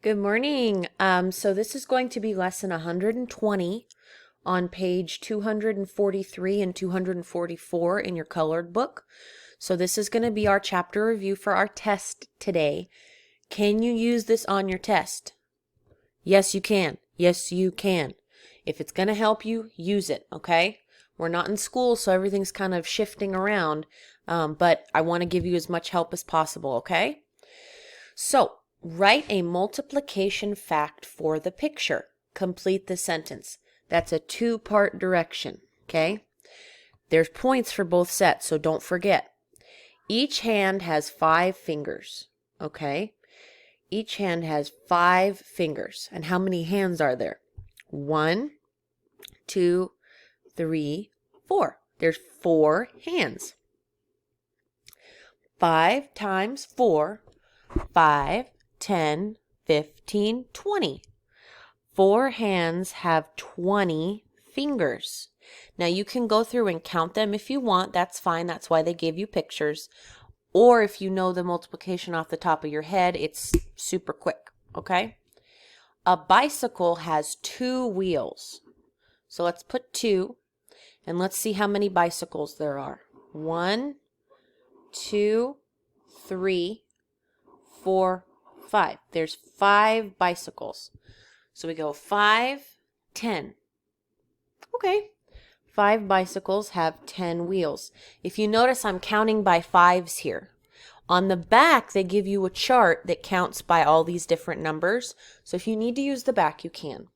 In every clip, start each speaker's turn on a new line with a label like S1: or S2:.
S1: Good morning. So this is going to be lesson 120 on page 243 and 244 in your colored book. So this is going to be our chapter review for our test today. Can you use this on your test? Yes, you can. Yes, you can. If it's going to help you, use it, okay? We're not in school, so everything's kind of shifting around, but I want to give you as much help as possible, okay? So, write a multiplication fact for the picture. Complete the sentence. That's a two-part direction, okay? There's points for both sets, so don't forget. Each hand has 5 fingers, okay? Each hand has 5 fingers. And how many hands are there? 1, 2, 3, 4. There's 4 hands. 5 times 4, 5, 10, 15, 20. 4 hands have 20 fingers. Now you can go through and count them if you want. That's fine. That's why they gave you pictures. Or if you know the multiplication off the top of your head, it's super quick, okay? A bicycle has 2 wheels. So let's put 2, and let's see how many bicycles there are. 1, 2, 3, 4, 5. There's 5 bicycles. So we go 5, 10. Okay. 5 bicycles have 10 wheels. If you notice, I'm counting by 5s here. On the back, they give you a chart that counts by all these different numbers. So if you need to use the back, you can.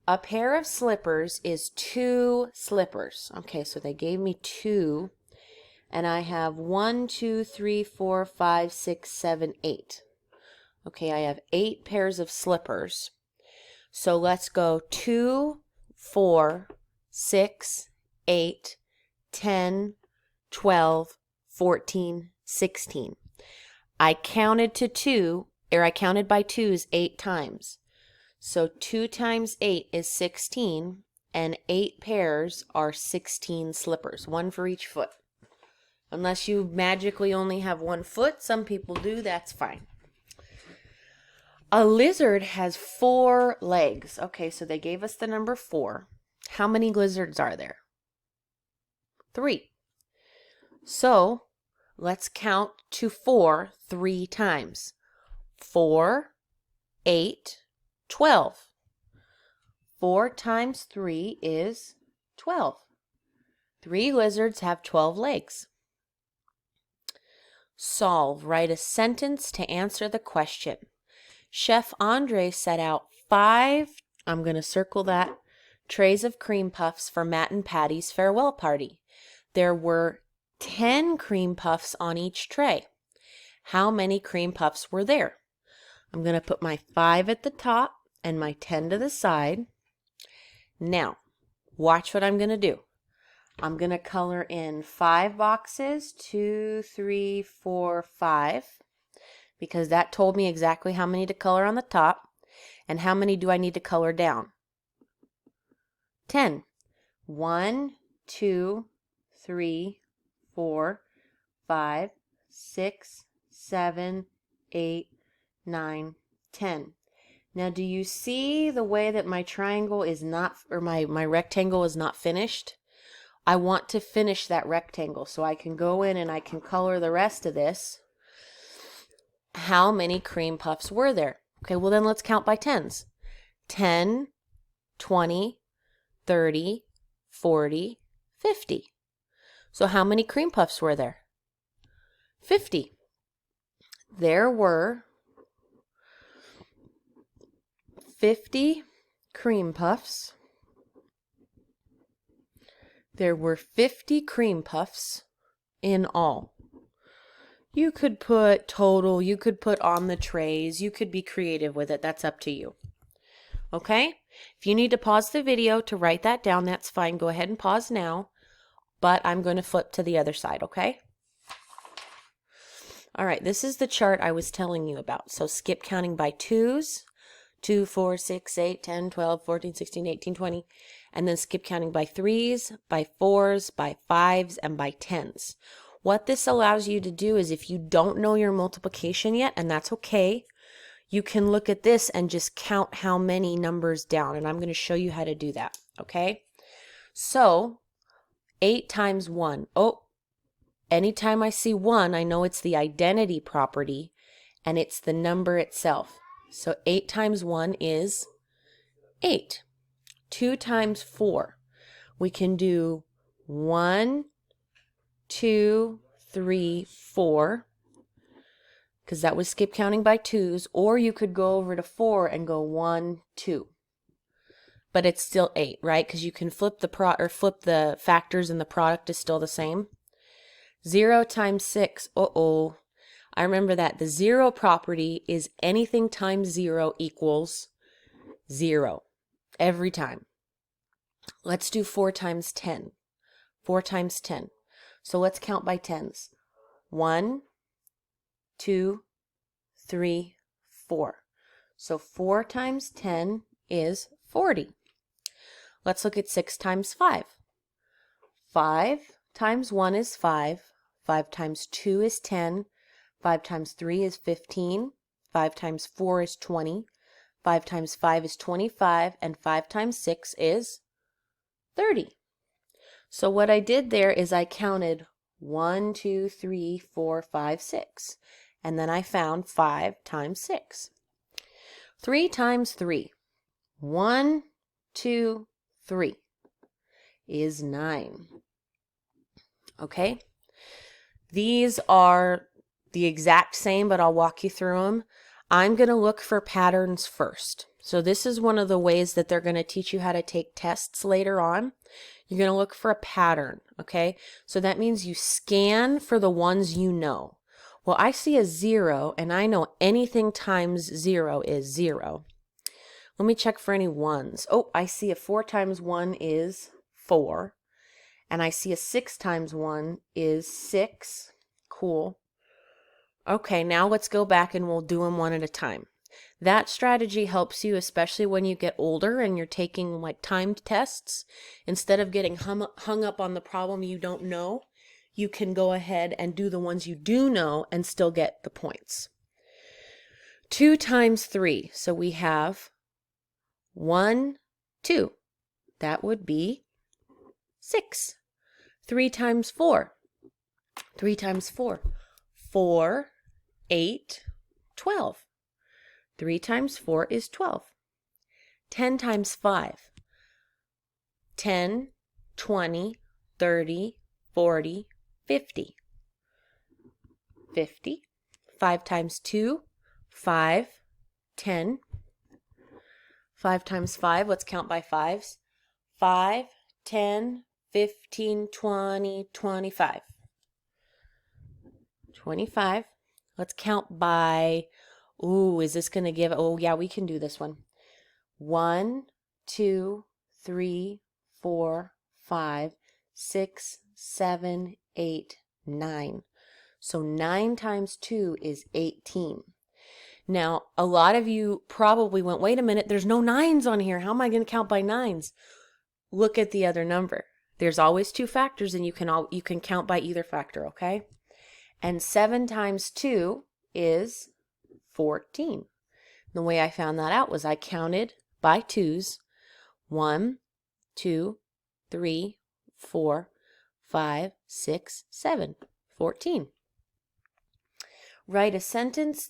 S1: A pair of slippers is 2 slippers. Okay, so they gave me 2. And I have 1, 2, 3, 4, 5, 6, 7, 8. Okay, I have 8 pairs of slippers. So let's go 2, 4, 6, 8, 10, 12, 14, 16. I counted to 2, or I counted by 2s 8 times. So 2 times 8 is 16, and 8 pairs are 16 slippers, 1 for each foot. Unless you magically only have 1 foot, some people do, that's fine. A lizard has 4 legs. Okay, so they gave us the number 4. How many lizards are there? 3. So let's count to 4 3 times. 4, 8, 12. 4 times 3 is 12. 3 lizards have 12 legs. Solve. Write a sentence to answer the question. Chef Andre set out 5, I'm going to circle that, trays of cream puffs for Matt and Patty's farewell party. There were 10 cream puffs on each tray. How many cream puffs were there? I'm going to put my 5 at the top and my 10 to the side. Now, watch what I'm going to do. I'm going to color in 5 boxes, 2, 3, 4, 5, because that told me exactly how many to color on the top, and how many do I need to color down? 10. 1, 2, 3, 4, 5, 6, 7, 8, 9, 10. Now, do you see the way that my triangle is not, or my rectangle is not finished? I want to finish that rectangle so I can go in and I can color the rest of this. How many cream puffs were there? Okay, well then let's count by 10s. 10, 20, 30, 40, 50. So how many cream puffs were there? 50. There were 50 cream puffs. There were 50 cream puffs in all. You could put total, you could put on the trays, you could be creative with it. That's up to you. Okay? If you need to pause the video to write that down, that's fine. Go ahead and pause now. But I'm going to flip to the other side, okay? All right, this is the chart I was telling you about. So skip counting by 2s. 2, 4, 6, 8, 10, 12, 14, 16, 18, 20. And then skip counting by 3s, by 4s, by 5s, and by 10s. What this allows you to do is if you don't know your multiplication yet, and that's okay, you can look at this and just count how many numbers down. And I'm going to show you how to do that. Okay. So 8 times 1. Oh, anytime I see 1, I know it's the identity property and it's the number itself. So 8 times 1 is 8. 2 times 4. We can do 1, 2, 3, 4. Because that would skip counting by 2s, or you could go over to 4 and go 1, 2. But it's still 8, right? Because you can flip the factors and the product is still the same. 0 times 6. Uh-oh. I remember that. The 0 property is anything times 0 equals 0. Every time. Let's do 4 times 10. 4 times 10. So let's count by tens. 1, 2, 3, 4. So 4 times 10 is 40. Let's look at 6 times 5. 5 times 1 is 5. 5 times 2 is 10. 5 times 3 is 15. 5 times 4 is 20. 5 times 5 is 25. And 5 times 6 is 30. So what I did there is I counted 1, 2, 3, 4, 5, 6. And then I found 5 times 6. 3 times 3. 1, 2, 3 is 9. Okay? These are the exact same, but I'll walk you through them. I'm going to look for patterns first. So this is one of the ways that they're going to teach you how to take tests later on. You're going to look for a pattern, okay? So that means you scan for the ones you know. Well, I see a 0, and I know anything times 0 is 0. Let me check for any 1s. Oh, I see a 4 times 1 is 4. And I see a 6 times 1 is 6. Cool. Okay, now let's go back and we'll do them one at a time. That strategy helps you, especially when you get older and you're taking like timed tests. Instead of getting hung up on the problem you don't know, you can go ahead and do the ones you do know and still get the points. 2 times 3. So we have 1, 2. That would be 6. 3 times 4. 3 times 4. 4, 8, 12. 3 times 4 is 12. 10 times 5. 10, 20, 30, 40, 50. 50. 5 times 2, 5, 10. 5 times 5, let's count by 5s. 5, 10, 15, 20, 25. 25. Let's count by, ooh, is this going to give, oh yeah, we can do this one. 1, 2, 3, 4, 5, 6, 7, 8, 9. So 9 times 2 is 18. Now, a lot of you probably went, wait a minute, there's no 9s on here. How am I going to count by 9s? Look at the other number. There's always 2 factors and you can count by either factor, okay? And 7 times 2 is 14. The way I found that out was I counted by 2s. 1, 2, 3, 4, 5, 6, 7. 14. Write a sentence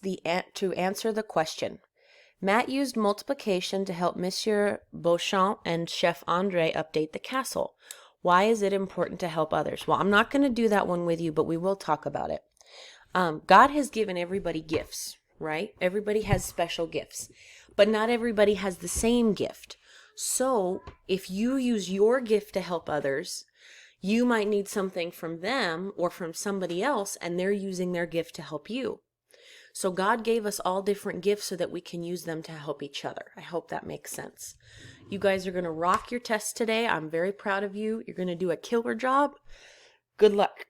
S1: to answer the question. Matt used multiplication to help Monsieur Beauchamp and Chef Andre update the castle. Why is it important to help others? Well, I'm not going to do that one with you, but we will talk about it. God has given everybody gifts, right? Everybody has special gifts, but not everybody has the same gift. So if you use your gift to help others, you might need something from them or from somebody else, and they're using their gift to help you. So God gave us all different gifts so that we can use them to help each other. I hope that makes sense. You guys are going to rock your test today. I'm very proud of you. You're going to do a killer job. Good luck.